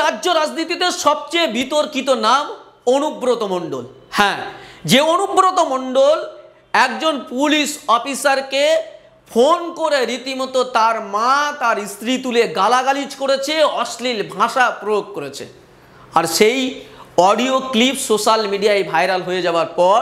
রাজ্য রাজনীতিতে সবচেয়ে বিতর্কিত নাম অনুব্রত মণ্ডল। হ্যাঁ, যে অনুব্রত মণ্ডল একজন পুলিশ অফিসারকে ফোন করে রীতিমতো তার মা তার স্ত্রী তুলে গালাগালিজ করেছে, অশ্লীল ভাষা প্রয়োগ করেছে। আর সেই অডিও ক্লিপ সোশ্যাল মিডিয়ায় ভাইরাল হয়ে যাওয়ার পর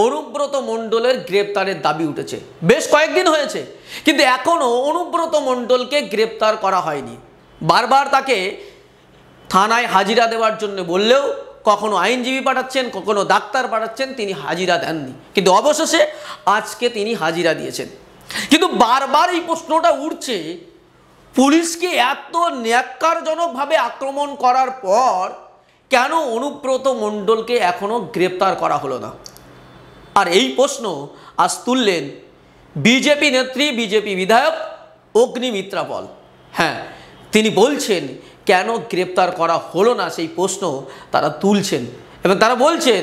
অনুব্রত মণ্ডলের গ্রেপ্তারের দাবি উঠেছে। বেশ কয়েকদিন হয়েছে, কিন্তু এখনও অনুব্রত মণ্ডলকে গ্রেপ্তার করা হয়নি। বারবার তাকে থানায় হাজিরা দেওয়ার জন্য বললেও কখনো আইনজীবী পাঠাচ্ছেন, কখনো ডাক্তার পাঠাচ্ছেন, তিনি হাজিরা দেননি। কিন্তু অবশেষে আজকে তিনি হাজিরা দিয়েছেন। কিন্তু বারবার এই প্রশ্নটা উঠছে, পুলিশকে এত ন্যাক্কারজনকভাবে আক্রমণ করার পর কেন অনুব্রত মণ্ডলকে এখনো গ্রেপ্তার করা হলো না? আর এই প্রশ্ন আজ তুললেন বিজেপি নেত্রী, বিজেপি বিধায়ক অগ্নিমিত্রা পল। হ্যাঁ, তিনি বলছেন কেন গ্রেপ্তার করা হলো না সেই প্রশ্ন তারা তুলছেন এবং তারা বলছেন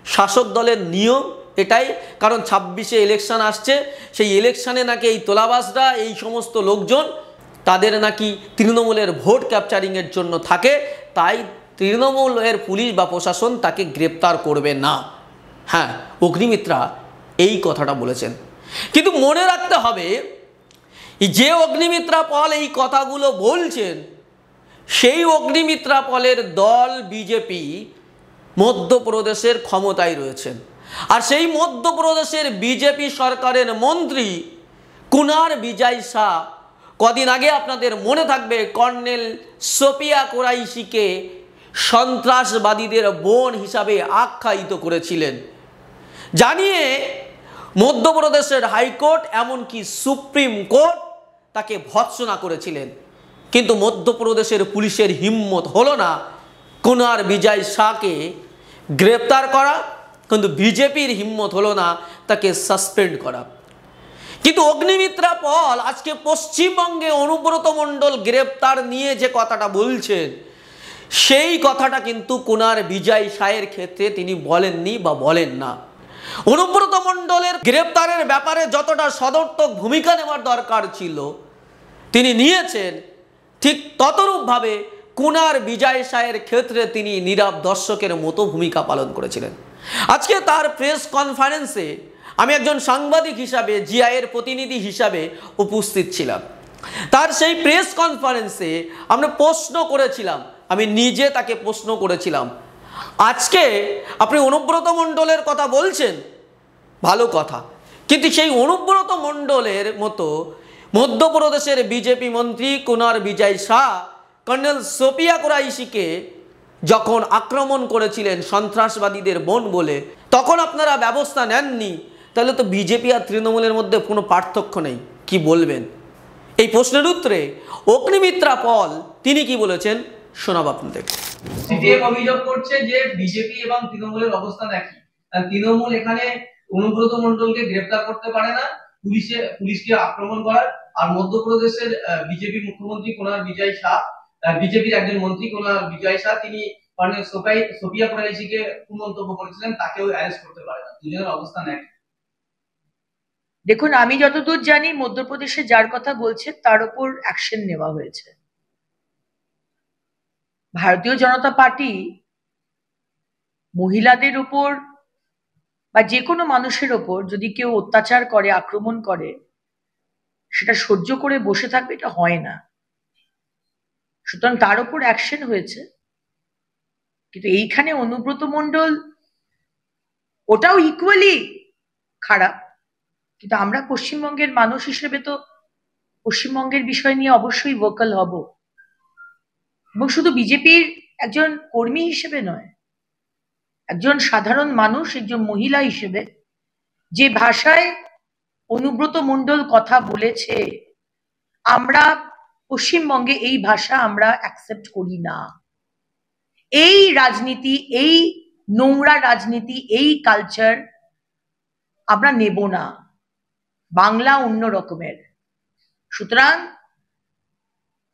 শাসক দলের নিয়ম এটাই, কারণ 26-এ ইলেকশন আসছে, সেই ইলেকশানে নাকি এই তোলাবাজরা, এই সমস্ত লোকজন তাদের নাকি তৃণমূলের ভোট ক্যাপচারিংয়ের জন্য থাকে, তাই তৃণমূলের পুলিশ বা প্রশাসন তাকে গ্রেপ্তার করবে না। হ্যাঁ, অগ্নিমিত্রা এই কথাটা বলেছেন। কিন্তু মনে রাখতে হবে, যে অগ্নিমিত্রা পল এই কথাগুলো বলছেন, সেই অগ্নিমিত্রা পলের দল বিজেপি মধ্যপ্রদেশের ক্ষমতায় রয়েছেন। আর সেই মধ্যপ্রদেশের বিজেপি সরকারের মন্ত্রী কুনার বিজয় শাহ কদিন আগে আপনাদের মনে থাকবে কর্নেল সোফিয়া কুরাইশিকে সন্ত্রাসবাদীদের বোন হিসাবে আখ্যায়িত করেছিলেন, জানিয়ে মধ্যপ্রদেশের হাইকোর্ট এমনকি সুপ্রিম কোর্ট তাকে ভৎসনা করেছিলেন। কিন্তু মধ্যপ্রদেশের পুলিশের হিম্মত হলো না কুনার বিজয় শাহকে গ্রেপ্তার করা, কিন্তু বিজেপির হিম্মত হলো না তাকে সাসপেন্ড করা। কিন্তু অগ্নিমিত্রা পল আজকে পশ্চিমবঙ্গে অনুব্রত মণ্ডল গ্রেপ্তার নিয়ে যে কথাটা বলছেন, সেই কথাটা কিন্তু কুনার বিজয় শাহের ক্ষেত্রে তিনি বলেননি বা বলেন না। অনুব্রত মণ্ডলের গ্রেপ্তারের ব্যাপারে যতটা সদর্থক ভূমিকা নেওয়ার দরকার ছিল তিনি নিয়েছেন, ঠিক ততরূপভাবে কুনার বিজয় শাহের ক্ষেত্রে তিনি নীরব দর্শকের মতো ভূমিকা পালন করেছিলেন। আজকে তার প্রেস কনফারেন্সে আমি একজন সাংবাদিক হিসাবে, জিআইয়ের প্রতিনিধি হিসাবে উপস্থিত ছিলাম। তার সেই প্রেস কনফারেন্সে আমরা প্রশ্ন করেছিলাম, আমি নিজে তাকে প্রশ্ন করেছিলাম, আজকে আপনি অনুব্রত মণ্ডলের কথা বলছেন, ভালো কথা, কিন্তু সেই অনুব্রত মণ্ডলের মতো মধ্যপ্রদেশের বিজেপি মন্ত্রী কুনার বিজয় শাহ কর্নেল সোফিয়া কুরাইশিকে যখন আক্রমণ করেছিলেন সন্ত্রাসবাদীদের বোন বলে, তখন আপনারা ব্যবস্থা নেননি, তাহলে তো বিজেপি আর তৃণমূলের মধ্যে কোনো পার্থক্য নেই, কি বলবেন? এই প্রশ্নের উত্তরে অগ্নিমিত্রা পল তিনি কি বলেছেন শোনাব আপনাদের। সিপিএম অভিযোগ করছে যে বিজেপি এবং তৃণমূলের অবস্থান একই। তৃণমূল এখানে অনুব্রত মণ্ডলকে গ্রেফতার করতে পারে না, পুলিশকে আক্রমণ করার। আর মধ্যপ্রদেশের বিজেপি মুখ্যমন্ত্রী কুনার বিজয় শাহ, বিজেপির একজন মন্ত্রী কুনার বিজয় শাহ, তিনি কর্নেল সোফিয়া কুরাইশিকে কুমন্তব্য করেছিলেন, তাকেও অ্যারেস্ট করতে পারে না। দুজনের অবস্থান একই। দেখুন, আমি যতদূর জানি মধ্যপ্রদেশে যার কথা বলছে তার উপর অ্যাকশন নেওয়া হয়েছে। ভারতীয় জনতা পার্টি মহিলাদের উপর বা যে কোনো মানুষের ওপর যদি কেউ অত্যাচার করে, আক্রমণ করে, সেটা সহ্য করে বসে থাকবে, এটা হয় না। সুতরাং তার উপর অ্যাকশন হয়েছে। কিন্তু এইখানে অনুব্রত মণ্ডল, ওটাও ইকুয়ালি খারাপ। কিন্তু আমরা পশ্চিমবঙ্গের মানুষ হিসেবে তো পশ্চিমবঙ্গের বিষয় নিয়ে অবশ্যই ভোকাল হব, এবং শুধু বিজেপির একজন কর্মী হিসেবে নয়, একজন সাধারণ মানুষ, একজন মহিলা হিসেবে যে ভাষায় অনুব্রত মণ্ডল কথা বলেছে, আমরা পশ্চিমবঙ্গে এই ভাষা আমরা অ্যাকসেপ্ট করি না। এই রাজনীতি, এই নোংরা রাজনীতি, এই কালচার আমরা নেব না। বাংলা অন্য রকমের। সুতরাং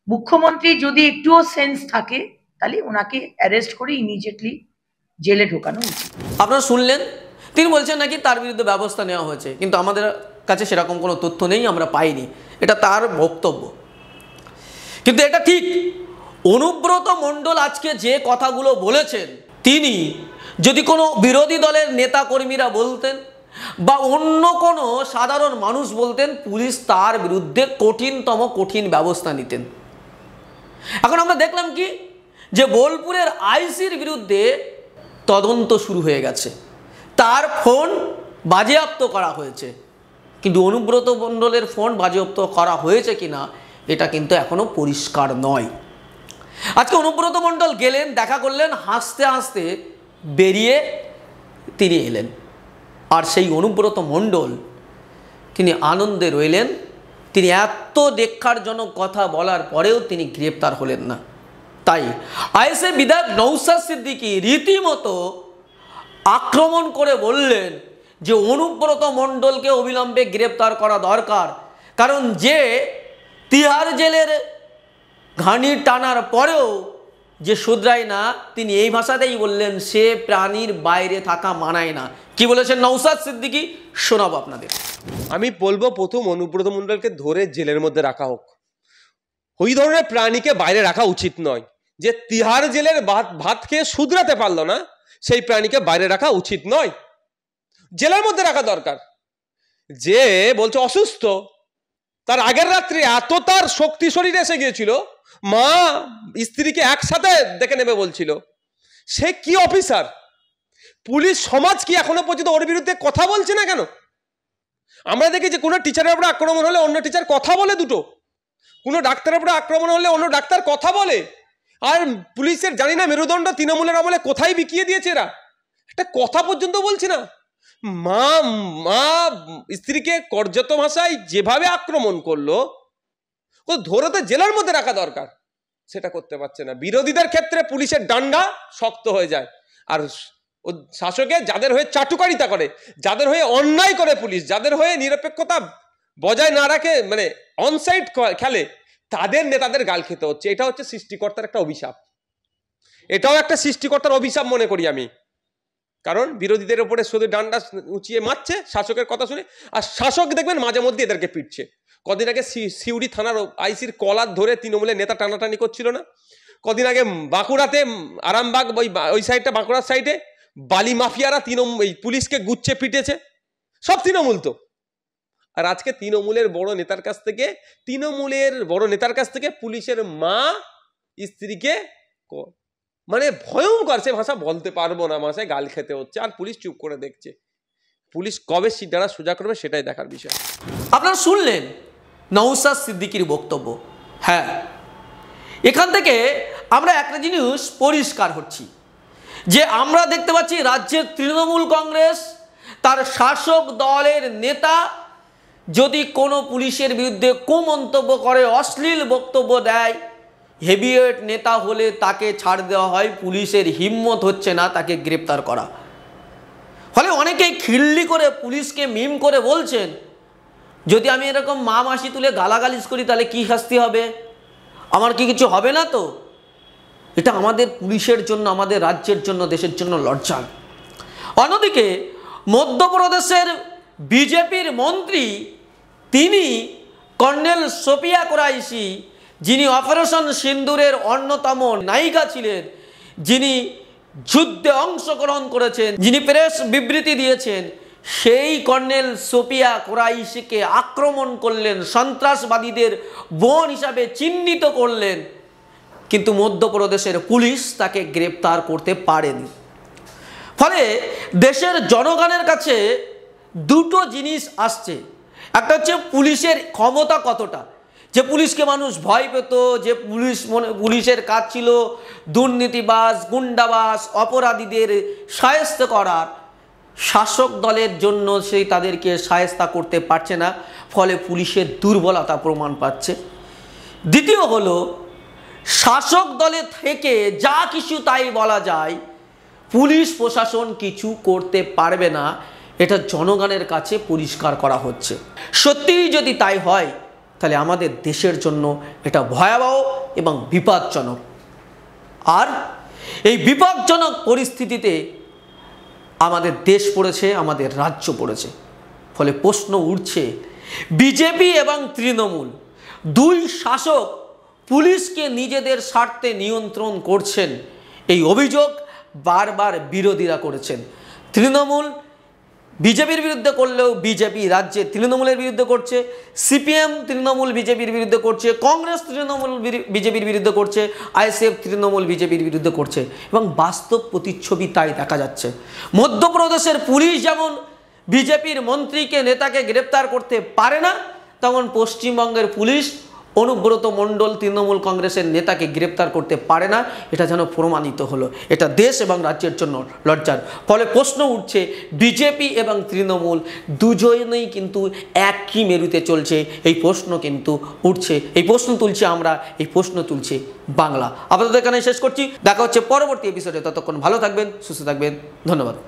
মুখ্যমন্ত্রী যদি একটুও সেন্স থাকে, তাহলে ওনাকে অ্যারেস্ট করে ইমিডিয়েটলি জেলে ঢোকানো উচিত। আপনারা শুনলেন, তিনি বলছেন নাকি তার বিরুদ্ধে ব্যবস্থা নেওয়া হয়েছে, কিন্তু আমাদের কাছে সেরকম কোনো তথ্য নেই, আমরা পাইনি, এটা তার বক্তব্য। কিন্তু এটা ঠিক, অনুব্রত মণ্ডল আজকে যে কথাগুলো বলেছেন, তিনি যদি কোনো বিরোধী দলের নেতাকর্মীরা বলতেন বা অন্য কোনো সাধারণ মানুষ বলতেন, পুলিশ তার বিরুদ্ধে কঠিনতম কঠিন ব্যবস্থা নিতেন। এখন আমরা দেখলাম কি, যে বোলপুরের আইসির বিরুদ্ধে তদন্ত শুরু হয়ে গেছে, তার ফোন বাজেয়াপ্ত করা হয়েছে, কিন্তু অনুব্রত মণ্ডলের ফোন বাজেয়াপ্ত করা হয়েছে কিনা এটা কিন্তু এখনো পরিষ্কার নয়। আজকে অনুব্রত মণ্ডল গেলেন, দেখা করলেন, হাসতে হাসতে বেরিয়ে তিনি এলেন। আর সেই অনুব্রত মণ্ডল তিনি আনন্দে রইলেন, তিনি এত ধিক্কারজনক কথা বলার পরেও তিনি গ্রেপ্তার হলেন না। তাই আইএসএফ বিধায়ক নওশাদ সিদ্দিকী রীতিমতো আক্রমণ করে বললেন যে অনুব্রত মণ্ডলকে অবিলম্বে গ্রেপ্তার করা দরকার, কারণ যে তিহার জেলের ঘানি টানার পরেও যে শুধরায় না, তিনি এই ভাষাতেই বললেন, সে প্রাণীর বাইরে থাকা মানায় না। কি বলেছেন নওশাদ সিদ্দিকী, শোনাবো আপনাদের। আমি বলবো, প্রথম অনুব্রত মণ্ডলকে ধরে জেলের মধ্যে রাখা হোক। ওই ধরনের প্রাণীকে বাইরে রাখা উচিত নয়। যে তিহার জেলের ভাত খেয়ে শুধরাতে পারলো না, সেই প্রাণীকে বাইরে রাখা উচিত নয়, জেলের মধ্যে রাখা দরকার। যে বলছে অসুস্থ, তার আগের রাত্রে এত তার শক্তি শরীরে এসে গিয়েছিল, মা স্ত্রীকে একসাথে দেখে নেবে বলছিল, সে কি অফিসার? পুলিশ সমাজ কি এখনো পর্যন্ত ওর বিরুদ্ধে কথা বলছে না কেন? আমরা দেখি যে কোনো টিচারের উপরে আক্রমণ হলে অন্য টিচার কথা বলে, দুটো কোনো ডাক্তারের উপরে আক্রমণ হলে অন্য ডাক্তার কথা বলে। আর পুলিশের জানি না মেরুদণ্ড তৃণমূলের আমলে কোথায় বিকিয়ে দিয়েছে এরা, একটা কথা পর্যন্ত বলছে না। মা মা স্ত্রীকে কর্যত ভাষায় যেভাবে আক্রমণ করলো, ও ধরে তো জেলার মধ্যে রাখা দরকার, সেটা করতে পারছে না। বিরোধীদের ক্ষেত্রে পুলিশের ডান্ডা শক্ত হয়ে যায়, আর ও শাসকে যাদের হয়ে চাটুকারিতা করে, যাদের হয়ে অন্যায় করে পুলিশ, যাদের হয়ে নিরপেক্ষতা বজায় না রাখে, মানে অনসাইড খেলে, তাদের নেতাদের গাল খেতে হচ্ছে। এটা হচ্ছে সৃষ্টিকর্তার একটা অভিশাপ, এটাও একটা সৃষ্টিকর্তার অভিশাপ মনে করি আমি। কারণ বিরোধীদের উপরে শুধু ডান্ডা উঁচিয়ে মারছে শাসকের কথা শুনে, আর শাসক দেখবেন মাঝে মধ্যে এদেরকে পিটছে। কদিন আগে সিউড়ি থানার আইসির কলার ধরে তৃণমূলের নেতা টানাটানি করছিল না? কদিন আগে বাঁকুড়াতে আরামবাগ ওই সাইডটা, বাঁকুড়ার সাইডে বালি মাফিয়ারা পুলিশকে গুচ্ছে পিটেছে, সব তৃণমূল তো। আর আজকে তৃণমূলের বড় নেতার কাছ থেকে পুলিশের মা স্ত্রীকে, মানে ভয়ঙ্কর, সে ভাষা বলতে পারবো না, ভাষায় গাল খেতে হচ্ছে, আর পুলিশ চুপ করে দেখছে। পুলিশ কবে সিদ্ধারা সোজা করবে সেটাই দেখার বিষয়। আপনারা শুনলেন নওশাদ সিদ্দিকীর বক্তব্য। হ্যাঁ, এখান থেকে আমরা একটা জিনিস পরিষ্কার হচ্ছি যে আমরা দেখতে পাচ্ছি রাজ্যের তৃণমূল কংগ্রেস, তার শাসক দলের নেতা যদি কোনো পুলিশের বিরুদ্ধে কুমন্তব্য করে, অশ্লীল বক্তব্য দেয়, হেভিওয়েট নেতা হলে তাকে ছাড় দেওয়া হয়, পুলিশের হিম্মত হচ্ছে না তাকে গ্রেপ্তার করা। ফলে অনেকেই খিল্লি করে পুলিশকে মিম করে বলছেন, যদি আমি এরকম মা মাসি তুলে গালাগালিজ করি তাহলে কি শাস্তি হবে, আমার কি কিছু হবে না তো? এটা আমাদের পুলিশের জন্য, আমাদের রাজ্যের জন্য, দেশের জন্য লজ্জা। অন্যদিকে মধ্যপ্রদেশের বিজেপির মন্ত্রী, তিনি কর্নেল সোফিয়া কুরাইশি, যিনি অপারেশন সিন্দুরের অন্যতম নায়িকা ছিলেন, যিনি যুদ্ধে অংশগ্রহণ করেছেন, যিনি প্রেস বিবৃতি দিয়েছেন, সেই কর্নেল সোফিয়া কুরাইশিকে আক্রমণ করলেন, সন্ত্রাসবাদীদের বোন হিসাবে চিহ্নিত করলেন, কিন্তু মধ্যপ্রদেশের পুলিশ তাকে গ্রেপ্তার করতে পারেনি। ফলে দেশের জনগণের কাছে দুটো জিনিস আসছে। একটা হচ্ছে পুলিশের ক্ষমতা কতটা, যে পুলিশকে মানুষ ভয় পেত, যে পুলিশের কাজ ছিল দুর্নীতিবাজ, গুন্ডাবাজ, অপরাধীদের শায়েস্তা করার। শাসক দলের জন্য সেই তাদেরকে শায়েস্তা করতে পারছে না, ফলে পুলিশের দুর্বলতা প্রমাণ পাচ্ছে। দ্বিতীয় হলো, শাসক দলে থেকে যা কিছু তাই বলা যায়, পুলিশ প্রশাসন কিছু করতে পারবে না, এটা জনগণের কাছে পরিষ্কার করা হচ্ছে। সত্যিই যদি তাই হয়, তাহলে আমাদের দেশের জন্য এটা ভয়াবহ এবং বিপজ্জনক। আর এই বিপজ্জনক পরিস্থিতিতে আমাদের দেশ পড়েছে, আমাদের রাজ্য পড়েছে। ফলে প্রশ্ন উঠছে, বিজেপি এবং তৃণমূল দুই শাসক পুলিশকে নিজেদের স্বার্থে নিয়ন্ত্রণ করছেন, এই অভিযোগ বারবার বিরোধীরা করেছেন। তৃণমূল বিজেপির বিরুদ্ধে করলেও বিজেপি রাজ্যে তৃণমূলের বিরুদ্ধে করছে, সিপিএম তৃণমূল বিজেপির বিরুদ্ধে করছে, কংগ্রেস তৃণমূল বিজেপির বিরুদ্ধে করছে, আইএসএফ তৃণমূল বিজেপির বিরুদ্ধে করছে, এবং বাস্তব প্রতিচ্ছবি তাই দেখা যাচ্ছে। মধ্যপ্রদেশের পুলিশ যেমন বিজেপির মন্ত্রীকে নেতাকে গ্রেপ্তার করতে পারে না, তখন পশ্চিমবঙ্গের পুলিশ অনুব্রত মণ্ডল তৃণমূল কংগ্রেসের নেতাকে গ্রেপ্তার করতে পারে না। এটা যেন প্রমাণিত হলো। এটা দেশ এবং রাজ্যের জন্য লজ্জার। ফলে প্রশ্ন উঠছে, বিজেপি এবং তৃণমূল দুজনেই কিন্তু একই মেরুতে চলছে, এই প্রশ্ন কিন্তু উঠছে, এই প্রশ্ন তুলছি আমরা, এই প্রশ্ন তুলছে বাংলা। আপাতত এখানে শেষ করছি, দেখা হচ্ছে পরবর্তী এপিসোডে। ততক্ষণ ভালো থাকবেন, সুস্থ থাকবেন, ধন্যবাদ।